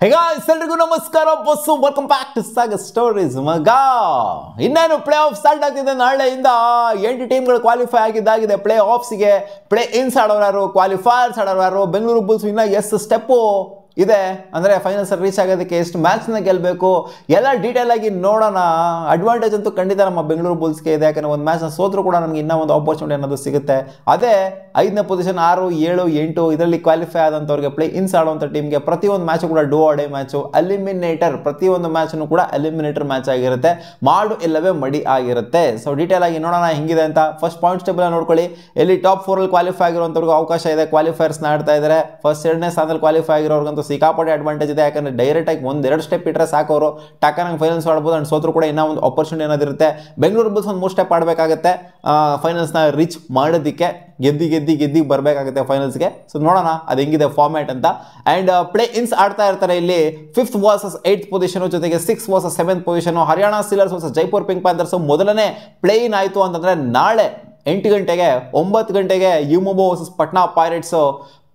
ಹೇಗ ಎಲ್ರಿಗೂ ನಮಸ್ಕಾರ ಬಸ್ಸು welcome back to Sagar stories ಮಗ. ಇನ್ನೇನು ಪ್ಲೇ ಆಫ್ ಸ್ಟಾರ್ಟ್ ಆಗ್ತಿದೆ. ನಾಳೆಯಿಂದ 8 ಟೀಮ್ಗಳು ಕ್ವಾಲಿಫೈ ಆಗಿದ್ದಾಗಿದೆ ಪ್ಲೇ ಆಫ್ಸ್ಗೆ. ಪ್ಲೇ ಇನ್ಸ್ ಆಡೋರು ಯಾರು, ಕ್ವಾಲಿಫೈರ್ಸ್ ಆಡೋರು ಯಾರು, ಬೆಂಗಳೂರು ಬುಲ್ಸ್ ಇನ್ನ ಎಷ್ಟು ಸ್ಟೆಪ್ಪು ಇದೆ ಅಂದರೆ ಫೈನಲ್ಸ್ ರೀಚ್ ಆಗೋದಕ್ಕೆ ಎಷ್ಟು ಮ್ಯಾಚ್ನ ಗೆಲ್ಲಬೇಕು ಎಲ್ಲ ಡೀಟೇಲ್ ಆಗಿ ನೋಡೋಣ. ಅಡ್ವಾಂಟೇಜ್ ಅಂತೂ ಖಂಡಿತ ನಮ್ಮ ಬೆಂಗಳೂರು ಬುಲ್ಸ್ಗೆ ಇದೆ, ಯಾಕಂದರೆ ಒಂದು ಮ್ಯಾಚ್ನ ಸೋತ್ರೂ ಕೂಡ ನಮಗೆ ಇನ್ನೂ ಒಂದು ಆಪರ್ಚುನಿಟಿ ಅನ್ನೋದು ಸಿಗುತ್ತೆ. ಅದೇ 5ನೇ ಪೊಸಿಷನ್ 6, 7, 8 ಇದರಲ್ಲಿ ಕ್ವಾಲಿಫೈ ಆದಂಥವ್ರಿಗೆ ಪ್ಲೇ ಇನ್ಸ್ ಆಡುವಂಥ ಟೀಮ್ಗೆ ಪ್ರತಿಯೊಂದು ಮ್ಯಾಚು ಕೂಡ do or die match, eliminator ಪ್ರತಿಯೊಂದು ಮ್ಯಾಚನ್ನು ಕೂಡ ಎಲಿಮಿನೇಟರ್ ಮ್ಯಾಚ್ ಆಗಿರುತ್ತೆ, ಮಾಡು ಇಲ್ಲವೇ ಮಡಿ ಆಗಿರುತ್ತೆ. ಸೊ ಡೀಟೇಲ್ ಆಗಿ ನೋಡೋಣ ಹೆಂಗಿದೆ ಅಂತ. ಫಸ್ಟ್ ಪಾಯಿಂಟ್ಸ್ ಟೇಬಲ್ ನೋಡ್ಕೊಳ್ಳಿ. ಎಲ್ಲಿ ಟಾಪ್ 4 ಕ್ವಾಲಿಫೈ ಆಗಿರುವಂಥವ್ರಿಗೆ ಅವಕಾಶ ಇದೆ. ಕ್ವಾಲಿಫೈರ್ಸ್ನ ಆಡ್ತಾ ಇದ್ದಾರೆ. ಫಸ್ಟ್ 2ನೇ ಸ್ಥಾನದಲ್ಲಿ ಕ್ವಾಲಿಫೈ ಆಗಿರೋರ್ಗಂತೂ ಸಿಕ್ಕಾಪಟ್ಟೆ ಅಡ್ವಾಂಟೇಜ್ ಇದೆ, ಯಾಕಂದ್ರೆ ಡೈರೆಕ್ಟ್ ಆಗಿ 1-2 ಸ್ಟೆಪ್ ಇಟ್ಟರೆ ಸಾಕೋರು ಟಕ್ಕನಂಗೆ ಫೈನಲ್ಸ್ ಆಡ್ಬೋದು. ಅಂಡ್ ಸೋತ್ರು ಕೂಡ ಇನ್ನೂ ಒಂದು ಆಪರ್ಚುನಿಟಿ ಅನ್ನೋದಿರುತ್ತೆ. ಬೆಂಗಳೂರು ಬುಲ್ಸ್ ಒಂದು 3 ಸ್ಟೆಪ್ ಆಡಬೇಕಾಗುತ್ತೆ ಫೈನಲ್ಸ್ನ ರೀಚ್ ಮಾಡೋದಕ್ಕೆ. ಗೆದ್ದಿ ಬರಬೇಕಾಗುತ್ತೆ ಫೈನಲ್ಸ್ಗೆ. ಸೊ ನೋಡೋಣ ಅದು ಹೆಂಗಿದೆ ಫಾರ್ಮ್ಯಾಟ್ ಅಂತ. ಆ್ಯಂಡ್ ಪ್ಲೇ ಇನ್ಸ್ ಆಡ್ತಾ ಇರ್ತಾರೆ ಇಲ್ಲಿ 5th ವರ್ಸಸ್ 8th ಪೊಸಿಷನು, ಜೊತೆಗೆ 6th versus 7th position. Haryana Steelers versus Jaipur pink panthers ಮೊದಲನೇ ಪ್ಲೇ ಇನ್ ಆಯಿತು ಅಂತಂದರೆ ನಾಳೆ 8 ಗಂಟೆಗೆ 9 ಗಂಟೆಗೆ ಯುಮೋಬೋ ವರ್ಸಸ್ ಪಟ್ನಾ ಪೈರೇಟ್ಸು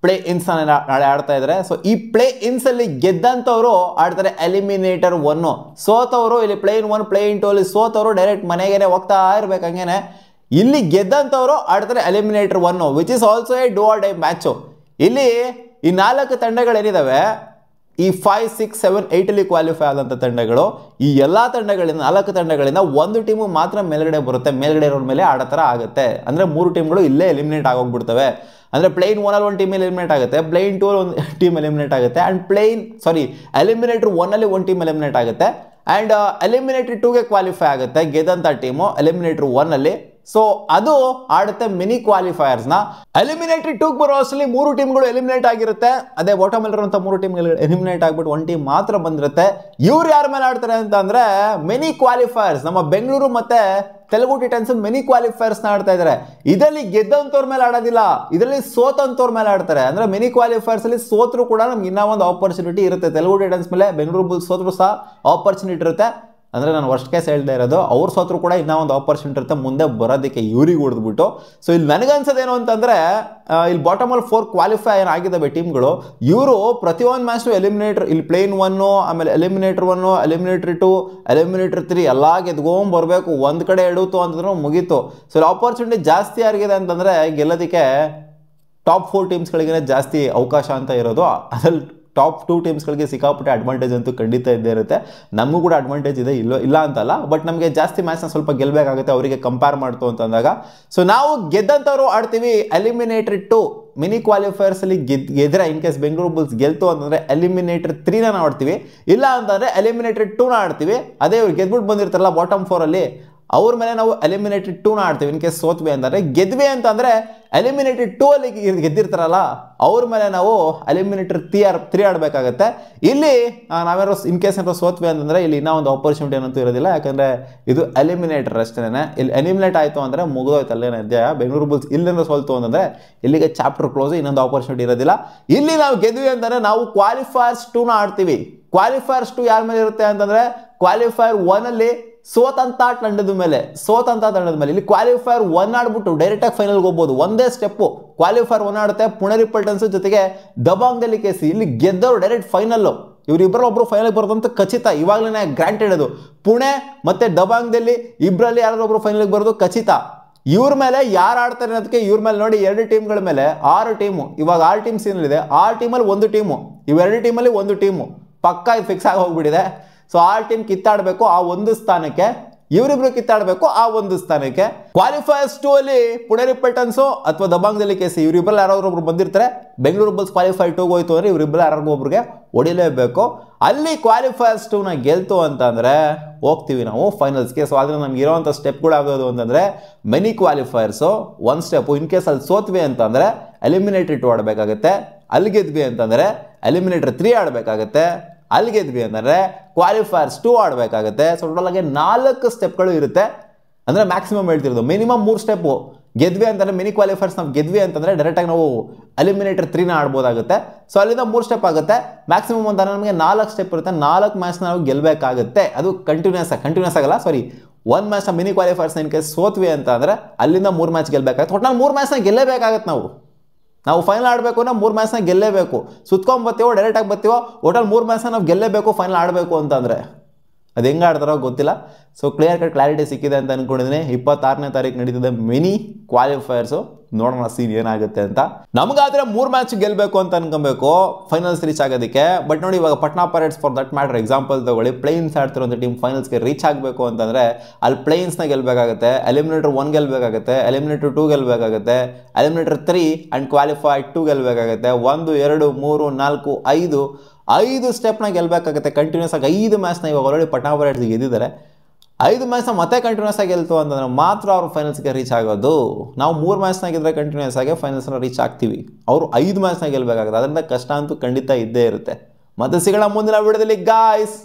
ಪ್ಲೇ ಇನ್ಸ್ ನಾಳೆ ಆಡ್ತಾ ಇದ್ದಾರೆ. ಸೊ ಈ ಪ್ಲೇ ಇನ್ಸ್ ಅಲ್ಲಿ ಗೆದ್ದಂಥವ್ರು ಆಡ್ತಾರೆ ಎಲಿಮಿನೇಟರ್ 1. ಸೋತವರು ಇಲ್ಲಿ ಪ್ಲೇ ಇನ್ 1, ಪ್ಲೇ ಇನ್ 2 ಅಲ್ಲಿ ಸೋತವರು ಡೈರೆಕ್ಟ್ ಮನೆಗೇನೆ ಹೋಗ್ತಾ ಇರ್ಬೇಕು. ಹಂಗೇನೆ ಇಲ್ಲಿ ಗೆದ್ದಂಥವ್ರು ಆಡ್ತಾರೆ eliminator 1, which is also A do or die match. ಇಲ್ಲಿ ಈ 4 ತಂಡಗಳೇನಿದಾವೆ, ಈ 5, 6, 7, 8 ಅಲ್ಲಿ ಕ್ವಾಲಿಫೈ ಆದಂಥ ತಂಡಗಳು, ಈ ಎಲ್ಲ ತಂಡಗಳಿಂದ 4 ತಂಡಗಳಿಂದ ಒಂದು ಟೀಮು ಮಾತ್ರ ಮೇಲ್ಗಡೆ ಬರುತ್ತೆ. ಮೇಲ್ಗಡೆ ಇರೋರ ಮೇಲೆ ಆಡೋ ಥರ ಆಗುತ್ತೆ. ಅಂದರೆ 3 ಟೀಮ್ಗಳು ಇಲ್ಲೇ ಎಲಿಮಿನೇಟ್ ಆಗೋಗ್ಬಿಡ್ತವೆ. ಅಂದರೆ ಪ್ಲೇನ್ 1 ಅಲ್ಲಿ ಒಂದು ಟೀಮ್ ಎಲಿಮಿನೇಟ್ ಆಗುತ್ತೆ, ಪ್ಲೇನ್ 2 ಅಲ್ಲಿ ಒಂದು ಟೀಮ್ ಎಲಿಮಿನೇಟ್ ಆಗುತ್ತೆ, ಆ್ಯಂಡ್ ಎಲಿಮಿನೇಟರ್ 1 ಅಲ್ಲಿ ಒಂದು ಟೀಮ್ ಎಲಿಮಿನೇಟ್ ಆಗುತ್ತೆ, ಆ್ಯಂಡ್ ಎಲಿಮಿನೇಟರ್ 2ಗೆ ಕ್ವಾಲಿಫೈ ಆಗುತ್ತೆ ಗೆದ್ದಂಥ ಟೀಮು ಎಲಿಮಿನೇಟರ್ 1 ಅಲ್ಲಿ. ಸೊ ಅದು ಆಡುತ್ತೆ ಮಿನಿ ಕ್ವಾಲಿಫೈಯರ್ಸ್ನ. ಎಲಿಮಿನೇಟರಿ 2 ಬರೋ ಅಷ್ಟರಲ್ಲಿ 3 ಟೀಮ್ಗಳು ಎಲಿಮಿನೇಟ್ ಆಗಿರುತ್ತೆ. ಅದೇ ಬಾಟಮ್ ಅಲ್ಲಿರುವಂಥ 3 ಟೀಮ್ಗಳು ಎಲಿಮಿನೇಟ್ ಆಗಿಬಿಟ್ಟು 1 ಟೀಮ್ ಮಾತ್ರ ಬಂದಿರುತ್ತೆ. ಇವ್ರು ಯಾರ ಮೇಲೆ ಆಡ್ತಾರೆ ಅಂತ ಅಂದ್ರೆ ಮಿನಿ ಕ್ವಾಲಿಫೈಯರ್ಸ್. ನಮ್ಮ ಬೆಂಗಳೂರು ಮತ್ತೆ ತೆಲುಗು ಟೈಟನ್ಸ್ ಮಿನಿ ಕ್ವಾಲಿಫೈಯರ್ಸ್ನ ಆಡ್ತಾ ಇದ್ದಾರೆ. ಇದರಲ್ಲಿ ಗೆದ್ದಂಥವ್ರ ಮೇಲೆ ಆಡೋದಿಲ್ಲ, ಇದರಲ್ಲಿ ಸೋತಂಥವ್ರ ಮೇಲೆ ಆಡ್ತಾರೆ. ಅಂದ್ರೆ ಮಿನಿ ಕ್ವಾಲಿಫೈಯರ್ಸ್ ಅಲ್ಲಿ ಸೋತ್ರು ಕೂಡ ನಮ್ಗೆ ಇನ್ನೂ ಒಂದು ಆಪರ್ಚುನಿಟಿ ಇರುತ್ತೆ. ತೆಲುಗು ಟೈಟನ್ಸ್ ಮೇಲೆ ಬೆಂಗಳೂರು ಬುಲ್ಸ್ ಸೋತ್ರು ಸಹ ಆಪರ್ಚುನಿಟಿ ಇರುತ್ತೆ. ಅಂದರೆ ನಾನು ವರ್ಸ್ಟ್ ಕೇಸ್ ಹೇಳ್ತಾ ಇರೋದು, ಅವ್ರು ಸೋತ್ರು ಕೂಡ ಇನ್ನೂ ಒಂದು ಆಪರ್ಚುನಿಟಿ ಇರುತ್ತೆ ಮುಂದೆ ಬರೋದಕ್ಕೆ ಇವ್ರಿಗೆ ಹೊಡೆದ್ಬಿಟ್ಟು. ಸೊ ಇಲ್ಲಿ ನನಗನ್ಸೋದೇನು ಅಂತಂದರೆ, ಇಲ್ಲಿ ಬಾಟಮ್ ಅಲ್ಲಿ 4 ಕ್ವಾಲಿಫೈ ಆಗಿದ್ದಾವೆ ಟೀಮ್ಗಳು. ಇವರು ಪ್ರತಿಯೊಂದು ಮ್ಯಾಚ್ನು ಇಲ್ಲಿ ಪ್ಲೇನ್ 1, ಆಮೇಲೆ ಎಲಿಮಿನೇಟರ್ 1, ಎಲಿಮಿನೇಟರ್ 2, ಎಲಿಮಿನೇಟರ್ 3 ಎಲ್ಲ ಗೆದ್ಕೊಂಬರ್ಬೇಕು. ಒಂದು ಕಡೆ ಎಡುತ್ತು ಅಂತಂದ್ರೆ ಮುಗೀತು. ಸೊ ಇಲ್ಲಿ ಆಪರ್ಚುನಿಟಿ ಜಾಸ್ತಿ ಆಗಿದೆ ಅಂತಂದರೆ ಗೆಲ್ಲೋದಕ್ಕೆ ಟಾಪ್ 4 ಟೀಮ್ಸ್ಗಳಿಗೆ ಜಾಸ್ತಿ ಅವಕಾಶ ಅಂತ ಇರೋದು. ಅದ್ರಲ್ಲಿ ಟಾಪ್ 2 ಟೀಮ್ಸ್ಗಳಿಗೆ ಸಿಕ್ಕಾಪಟ್ಟೆ ಅಡ್ವಾಂಟೇಜ್ ಅಂತೂ ಖಂಡಿತ ಇದ್ದೇ ಇರುತ್ತೆ. ನಮಗೂ ಕೂಡ ಅಡ್ವಾಂಟೇಜ್ ಇದೆ, ಇಲ್ಲ ಅಂತಲ್ಲ, ಬಟ್ ನಮಗೆ ಜಾಸ್ತಿ ಮ್ಯಾಚ್ನ ಸ್ವಲ್ಪ ಗೆಲ್ಲಬೇಕಾಗುತ್ತೆ ಅವರಿಗೆ ಕಂಪೇರ್ ಮಾಡ್ತು ಅಂತಂದಾಗ. ಸೊ ನಾವು ಗೆದ್ದಂಥವ್ರು ಆಡ್ತೀವಿ ಎಲಿಮಿನೇಟರ್ 2 ಮಿನಿ ಕ್ವಾಲಿಫೈಯರ್ಸ್ ಅಲ್ಲಿ ಗೆದ್ರೆ, ಇನ್ ಕೇಸ್ ಬೆಂಗಳೂರು ಬುಲ್ಸ್ ಗೆಲ್ತು ಅಂತಂದ್ರೆ ಎಲಿಮಿನೇಟರ್ 3ನ ಆಡ್ತೀವಿ, ಇಲ್ಲ ಅಂತಂದ್ರೆ ಎಲಿಮಿನೇಟರ್ 2ನ ಆಡ್ತೀವಿ. ಅದೇ ಇವ್ರು ಗೆದ್ಬಿಟ್ಟು ಬಂದಿರ್ತಾರಲ್ಲ ಬಾಟಮ್ 4 ಅಲ್ಲಿ, ಅವ್ರ ಮೇಲೆ ನಾವು ಎಲಿಮಿನೇಟರ್ 2ನ ಆಡ್ತೀವಿ. ಇನ್ ಕೇಸ್ ಸೋತ್ವಿ ಅಂತಂದರೆ. ಗೆದ್ವಿ ಅಂತಂದರೆ ಎಲಿಮಿನೇಟರ್ 2 ಅಲ್ಲಿ ಗೆದ್ದಿರ್ತಾರಲ್ಲ ಅವ್ರ ಮೇಲೆ ನಾವು ಎಲಿಮಿನೇಟರ್ 3 ಆಡಬೇಕಾಗತ್ತೆ. ಇಲ್ಲಿ ನಾವೇನೋ ಇನ್ ಕೇಸ್ ಏನಾದ್ರು ಸೋತ್ವಿ ಅಂತಂದರೆ ಇಲ್ಲಿ ಇನ್ನೂ ಒಂದು ಆಪರ್ಚುನಿಟಿ ಅನ್ನಂತೂ ಇರೋದಿಲ್ಲ, ಯಾಕಂದರೆ ಇದು ಎಲಿಮಿನೇಟರ್ ಅಷ್ಟೇ. ಇಲ್ಲಿ ಎಲಿಮಿನೇಟ್ ಆಯಿತು ಅಂದರೆ ಮುಗಿದೋಯ್ತು ಅಲ್ಲೇನೇ ಅಧ್ಯಾಯ. ಬೆಂಗಳೂರು ಬುಲ್ಸ್ ಇಲ್ಲಿಂದ ಸೋಲ್ತು ಅಂತಂದರೆ ಇಲ್ಲಿಗೆ ಚಾಪ್ಟರ್ ಕ್ಲೋಸ್, ಇನ್ನೊಂದು ಆಪರ್ಚುನಿಟಿ ಇರೋದಿಲ್ಲ. ಇಲ್ಲಿ ನಾವು ಗೆದ್ವಿ ಅಂತಂದರೆ ನಾವು ಕ್ವಾಲಿಫೈಯರ್ಸ್ 2ನ ಆಡ್ತೀವಿ. ಕ್ವಾಲಿಫೈಯರ್ಸ್ 2 ಯಾರ ಮೇಲೆ ಇರುತ್ತೆ ಅಂತಂದರೆ ಕ್ವಾಲಿಫೈಯರ್ 1 ಅಲ್ಲಿ ಸೋತಂತ ತಂಡದ ಮೇಲೆ ಇಲ್ಲಿ ಕ್ವಾಲಿಫೈಯರ್ 1 ಆಡ್ಬಿಟ್ಟು ಡೈರೆಕ್ಟಾಗಿ ಫೈನಲ್ಗೆ ಹೋಗ್ಬೋದು. ಒಂದೇ ಸ್ಟೆಪ್ಪು ಕ್ವಾಲಿಫೈಯರ್ 1 ಆಡುತ್ತೆ ಪುಣೆ ಪಲ್ಟನ್ಸ್ ಜೊತೆಗೆ ದಬಾಂಗ್ ಡೆಲ್ಲಿ ಕೆಸಿ. ಇಲ್ಲಿ ಗೆದ್ದವರು ಡೈರೆಕ್ಟ್ ಫೈನಲ್ಲು. ಇವರಿಬ್ಬರೊಬ್ಬರು ಫೈನಲ್ಗೆ ಬರೋದಂತ ಖಚಿತ, ಇವಾಗಲೇ ಗ್ರಾಂಟೆಡ್ ಅದು. ಪುಣೆ ಮತ್ತೆ ದಬಾಂಗ್ ಡೆಲ್ಲಿ ಇಬ್ಬರಲ್ಲಿ ಯಾರೊಬ್ಬರು ಫೈನಲ್ಗೆ ಬರೋದು ಖಚಿತ. ಇವ್ರ ಮೇಲೆ ಯಾರು ಆಡ್ತಾರೆ ಅನ್ನೋದಕ್ಕೆ ಇವ್ರ ಮೇಲೆ ನೋಡಿ, 2 ಟೀಮ್ಗಳ ಮೇಲೆ 6 ಟೀಮು. ಇವಾಗ 6 ಟೀಮ್ಸ್ ಏನಿದೆ, 6 ಟೀಮಲ್ಲಿ 1 ಟೀಮು, ಇವೆರಡು ಟೀಮಲ್ಲಿ 1 ಟೀಮು ಪಕ್ಕ ಇದು ಫಿಕ್ಸ್ ಆಗಿ ಹೋಗ್ಬಿಟ್ಟಿದೆ. ಸೊ 6 ಟೀಮ್ ಕಿತ್ತಾಡಬೇಕು ಆ ಒಂದು ಸ್ಥಾನಕ್ಕೆ, ಇವರಿಬ್ರು ಕಿತ್ತಾಡಬೇಕು ಆ ಒಂದು ಸ್ಥಾನಕ್ಕೆ. ಕ್ವಾಲಿಫೈಯರ್ಸ್ 2 ಅಲ್ಲಿ ಪುಣೆ ಪಲ್ಟನ್ಸು ಅಥವಾ ದಬಾಂಗ್ ಡೆಲ್ಲಿ ಕೆಸಿ ಇವರಿಬ್ಬರಲ್ಲಿ ಯಾರಾದ್ರೂ ಬಂದಿರ್ತಾರೆ. ಬೆಂಗಳೂರು ಬುಲ್ಸ್ ಕ್ವಾಲಿಫೈ 2ಗೆ ಹೋಯ್ತು ಅಂದರೆ ಇವರಿಬ್ಬರು ಯಾರಿಗೂ ಒಬ್ರಿಗೆ ಹೊಡಿಲೇಬೇಕು. ಅಲ್ಲಿ ಕ್ವಾಲಿಫೈಯರ್ಸ್ 2ನ ಗೆಲ್ತು ಅಂತಂದರೆ ಹೋಗ್ತೀವಿ ನಾವು ಫೈನಲ್ಸ್ಗೆ. ಸೊ ಆದರೆ ನಮ್ಗೆ ಇರೋವಂಥ ಸ್ಟೆಪ್ಗಳು ಯಾವ್ದು ಅಂತಂದರೆ ಮಿನಿ ಕ್ವಾಲಿಫೈಯರ್ಸು 1 ಸ್ಟೆಪ್ಪು. ಇನ್ ಕೇಸ್ ಅಲ್ಲಿ ಸೋತ್ವಿ ಅಂತಂದರೆ ಎಲಿಮಿನೇಟರ್ 2 ಆಡಬೇಕಾಗುತ್ತೆ. ಅಲ್ಲಿ ಗೆದ್ವಿ ಅಂತಂದರೆ ಎಲಿಮಿನೇಟರ್ 3 ಆಡಬೇಕಾಗತ್ತೆ. ಅಲ್ಲಿ ಗೆದ್ವಿ ಅಂತಂದರೆ ಕ್ವಾಲಿಫೈಯರ್ಸ್ 2 ಆಡಬೇಕಾಗುತ್ತೆ. ಸೊ ಟೋಟಲಾಗಿ 4 ಸ್ಟೆಪ್ಗಳು ಇರುತ್ತೆ. ಅಂದರೆ ಮ್ಯಾಕ್ಸಿಮಮ್ ಹೇಳ್ತಿರೋದು, ಮಿನಿಮಮ್ 3 ಸ್ಟೆಪ್ಪು. ಗೆದ್ವಿ ಅಂತಂದರೆ ಮಿನಿ ಕ್ವಾಲಿಫೈಯರ್ಸ್ ನಾವು ಗೆದ್ವಿ ಅಂತಂದರೆ ಡೈರೆಕ್ಟಾಗಿ ನಾವು ಎಲಿಮಿನೇಟರ್ 3ನ ಆಡ್ಬೋದಾಗುತ್ತೆ. ಸೊ ಅಲ್ಲಿಂದ 3 ಸ್ಟೆಪ್ ಆಗುತ್ತೆ. ಮ್ಯಾಕ್ಸಿಮಮ್ ಅಂತಂದರೆ ನಮಗೆ 4 ಸ್ಟೆಪ್ ಇರುತ್ತೆ. 4 ಮ್ಯಾಚ್ನ ನಾವು ಗೆಲ್ಲಬೇಕಾಗುತ್ತೆ. ಅದು ಕಂಟಿನ್ಯೂಸ್ ಆಗಲ್ಲ, ಸಾರಿ, 1 ಮ್ಯಾಚ್ನ ಮಿನಿ ಕ್ವಾಲಿಫೈಯರ್ಸ್ನ ಇನ್ ಕೇಸ್ ಸೋತ್ವಿ ಅಂತ ಅಂದರೆ ಅಲ್ಲಿಂದ 3 ಮ್ಯಾಚ್ ಗೆಲ್ಲಬೇಕಾಗುತ್ತೆ. ಒಟ್ಟು ನಾವು 3 ಮ್ಯಾಚ್ನ ಗೆಲ್ಲಬೇಕಾಗತ್ತೆ ನಾವು. ನಾವು ಫೈನಲ್ ಆಡಬೇಕು ಅಂದ್ರೆ 3 ಮ್ಯಾಚ್ನ ಗೆಲ್ಲೇಬೇಕು. ಸುತ್ಕೊಂಬತ್ತೀವೋ ಡೈರೆಕ್ಟಾಗಿ ಬರ್ತೀವೋ ಒಟಲ್ 3 ಮ್ಯಾಚ್ನ ನಾವು ಗೆಲ್ಲೇಬೇಕು ಫೈನಲ್ ಆಡಬೇಕು ಅಂತಂದರೆ. ಅದು ಹೆಂಗೆ ಆಡ್ತಾರೋ ಗೊತ್ತಿಲ್ಲ. ಸೊ ಕ್ಲಾರಿಟಿ ಸಿಕ್ಕಿದೆ ಅಂತ ಅಂದ್ಕೊಂಡಿದ್ದೀನಿ. 26ನೇ ತಾರೀಕು ನಡೀತಿದೆ ಮಿನಿ ಕ್ವಾಲಿಫೈಯರ್ಸು. ನೋಡೋಣ ಸೀನ್ ಏನಾಗುತ್ತೆ ಅಂತ. ನಮಗಾದರೆ 3 ಮ್ಯಾಚ್ ಗೆಲ್ಲಬೇಕು ಅಂತ ಅನ್ಕೊಬೇಕು ಫೈನಲ್ಸ್ ರೀಚ್ ಆಗೋದಕ್ಕೆ. ಬಟ್ ನೋಡಿ ಇವಾಗ Patna Pirates for that matter example ತಗೊಳ್ಳಿ. ಪ್ಲೇನ್ಸ್ ಆಡ್ತಿರೋಂಥ ಟೀಮ್ ಫೈನಲ್ಸ್ಗೆ ರೀಚ್ ಆಗಬೇಕು ಅಂತಂದರೆ ಅಲ್ಲಿ ಪ್ಲೇನ್ಸ್ನ ಗೆಲ್ಲಬೇಕಾಗುತ್ತೆ, ಎಲಿಮಿನೇಟರ್ 1 ಗೆಲ್ಲಬೇಕಾಗುತ್ತೆ, ಎಲಿಮಿನೇಟರ್ 2 ಗೆಲ್ಲಬೇಕಾಗುತ್ತೆ, ಎಲಿಮಿನೇಟರ್ 3 ಆ್ಯಂಡ್ ಕ್ವಾಲಿಫೈ 2 ಗೆಲ್ಲಬೇಕಾಗುತ್ತೆ. 1 2 3 4 5 ಸ್ಟೆಪ್ನ ಗೆಲ್ಲಬೇಕಾಗುತ್ತೆ ಕಂಟಿನ್ಯೂಸ್ ಆಗಿ. 5 ಮ್ಯಾಚ್ನ ಇವಾಗ ಆಲ್ರೆಡಿ ಪಟ್ನಾ ಪೈರೇಟ್ಸ್ ಗೆದ್ದಿದ್ದಾರೆ. 5 ಮ್ಯಾಚ್ನ ಮತ್ತೆ ಕಂಟಿನ್ಯೂಸ್ ಆಗಿ ಗೆಲ್ತು ಅಂತಂದರೆ ಮಾತ್ರ ಅವರು ಫೈನಲ್ಸ್ಗೆ ರೀಚ್ ಆಗೋದು. ನಾವು 3 ಮ್ಯಾಚ್ನ ಗೆದ್ದರೆ ಕಂಟಿನ್ಯೂಸ್ ಆಗಿ ಫೈನಲ್ಸ್ನ ರೀಚ್ ಆಗ್ತೀವಿ. ಅವರು 5 ಮ್ಯಾಚ್ನ ಗೆಲ್ಲಬೇಕಾಗುತ್ತೆ. ಅದರಿಂದ ಕಷ್ಟ ಅಂತೂ ಖಂಡಿತ ಇದ್ದೇ ಇರುತ್ತೆ. ಮತ್ತೆ ಸಿಗೋಣ ಮುಂದಿನ ವಿಡಿಯೋದಲ್ಲಿ ಗಾಯ್ಸ್.